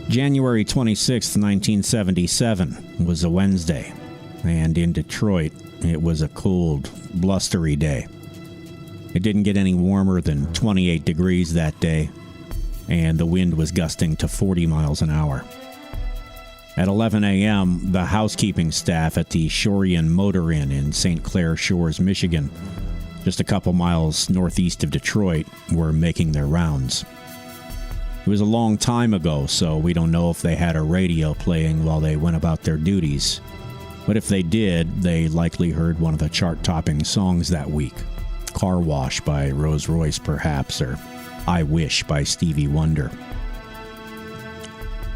January 26, 1977 was a Wednesday, and in Detroit, it was a cold, blustery day. It didn't get any warmer than 28 degrees that day, and the wind was gusting to 40 miles an hour. At 11 a.m., the housekeeping staff at the Shorian Motor Inn in St. Clair Shores, Michigan, just a couple miles northeast of Detroit, were making their rounds. It was a long time ago, so we don't know if they had a radio playing while they went about their duties. But if they did, they likely heard one of the chart-topping songs that week. Car Wash by Rose Royce, perhaps, or I Wish by Stevie Wonder.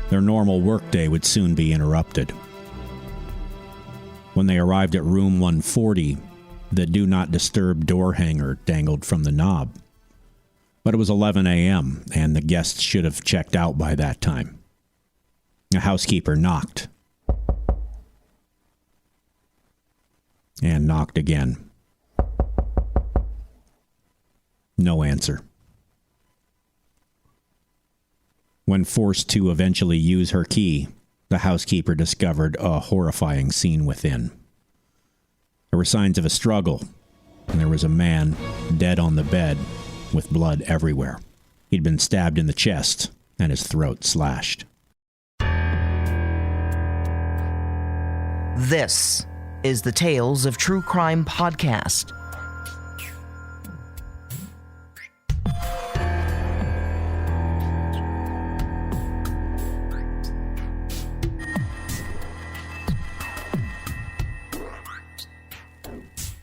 Their normal workday would soon be interrupted. When they arrived at room 140, the Do Not Disturb door hanger dangled from the knob. But it was 11 a.m., and the guests should have checked out by that time. A housekeeper knocked. And knocked again. No answer. When forced to eventually use her key, the housekeeper discovered a horrifying scene within. There were signs of a struggle, and there was a man dead on the bed with blood everywhere. He'd been stabbed in the chest and his throat slashed. This is the Tales of True Crime podcast.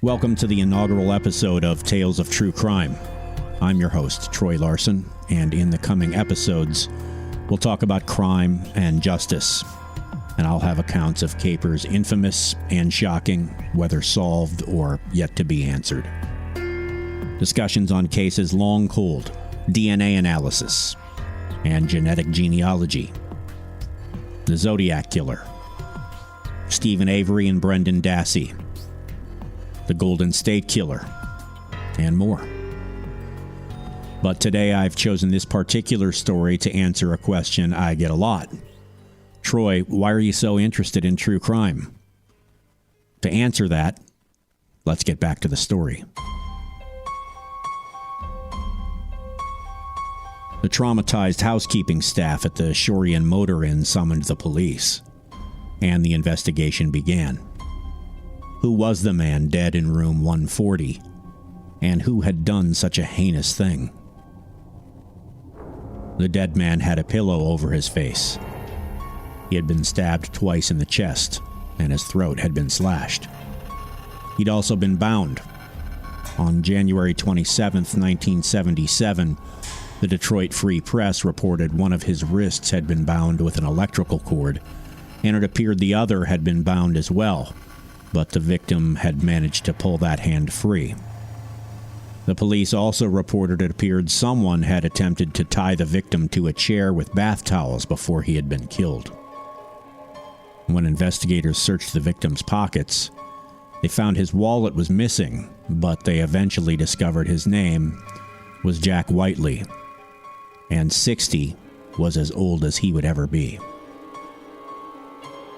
Welcome to the inaugural episode of Tales of True Crime. I'm your host, Troy Larson, and in the coming episodes, we'll talk about crime and justice, and I'll have accounts of capers infamous and shocking, whether solved or yet to be answered. Discussions on cases long cold, DNA analysis, and genetic genealogy. The Zodiac Killer, Stephen Avery and Brendan Dassey, the Golden State Killer, and more. But today I've chosen this particular story to answer a question I get a lot. Troy, why are you so interested in true crime? To answer that, let's get back to the story. The traumatized housekeeping staff at the Shorian Motor Inn summoned the police, and the investigation began. Who was the man dead in room 140, and who had done such a heinous thing? The dead man had a pillow over his face. He had been stabbed twice in the chest, and his throat had been slashed. He'd also been bound. On January 27, 1977, the Detroit Free Press reported one of his wrists had been bound with an electrical cord, and it appeared the other had been bound as well, but the victim had managed to pull that hand free. The police also reported it appeared someone had attempted to tie the victim to a chair with bath towels before he had been killed. When investigators searched the victim's pockets, they found his wallet was missing, but they eventually discovered his name was Jack Whiteley, and 60 was as old as he would ever be.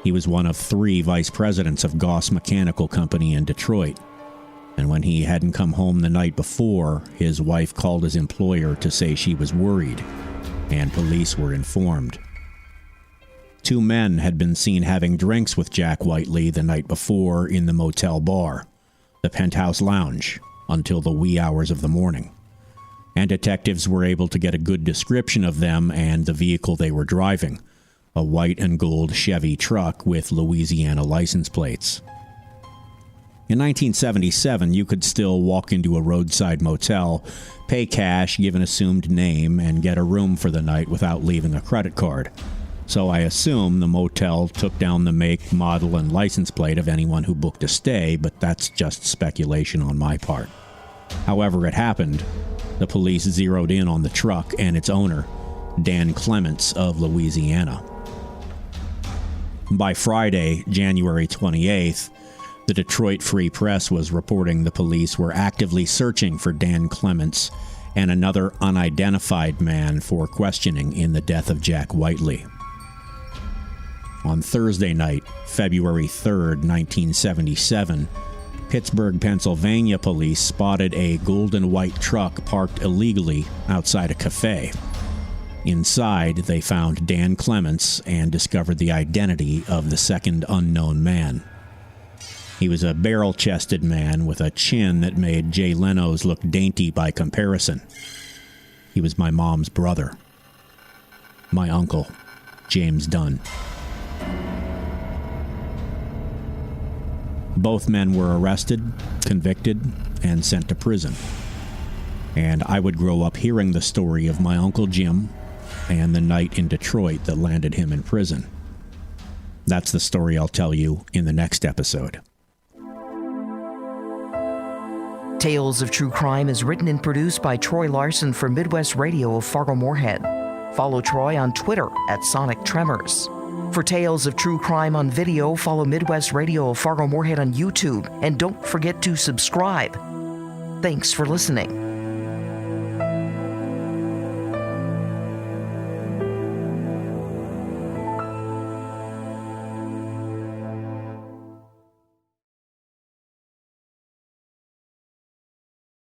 He was one of 3 vice presidents of Goss Mechanical Company in Detroit, and when he hadn't come home the night before, his wife called his employer to say she was worried, and police were informed. 2 men had been seen having drinks with Jack Whiteley the night before in the motel bar, the Penthouse Lounge, until the wee hours of the morning, and detectives were able to get a good description of them and the vehicle they were driving, a white and gold Chevy truck with Louisiana license plates. In 1977, you could still walk into a roadside motel, pay cash, give an assumed name, and get a room for the night without leaving a credit card. So I assume the motel took down the make, model, and license plate of anyone who booked a stay, but that's just speculation on my part. However it happened, the police zeroed in on the truck and its owner, Dan Clements of Louisiana. By Friday, January 28th, the Detroit Free Press was reporting the police were actively searching for Dan Clements and another unidentified man for questioning in the death of Jack Whiteley. On Thursday night, February 3rd, 1977, Pittsburgh, Pennsylvania police spotted a gold and white truck parked illegally outside a cafe. Inside, they found Dan Clements and discovered the identity of the second unknown man. He was a barrel-chested man with a chin that made Jay Leno's look dainty by comparison. He was my mom's brother. My uncle, James Dunn. Both men were arrested, convicted, and sent to prison. And I would grow up hearing the story of my Uncle Jim and the night in Detroit that landed him in prison. That's the story I'll tell you in the next episode. Tales of True Crime is written and produced by Troy Larson for Midwest Radio of Fargo-Moorhead. Follow Troy on Twitter at Sonic Tremors. For Tales of True Crime on video, follow Midwest Radio of Fargo-Moorhead on YouTube, and don't forget to subscribe. Thanks for listening.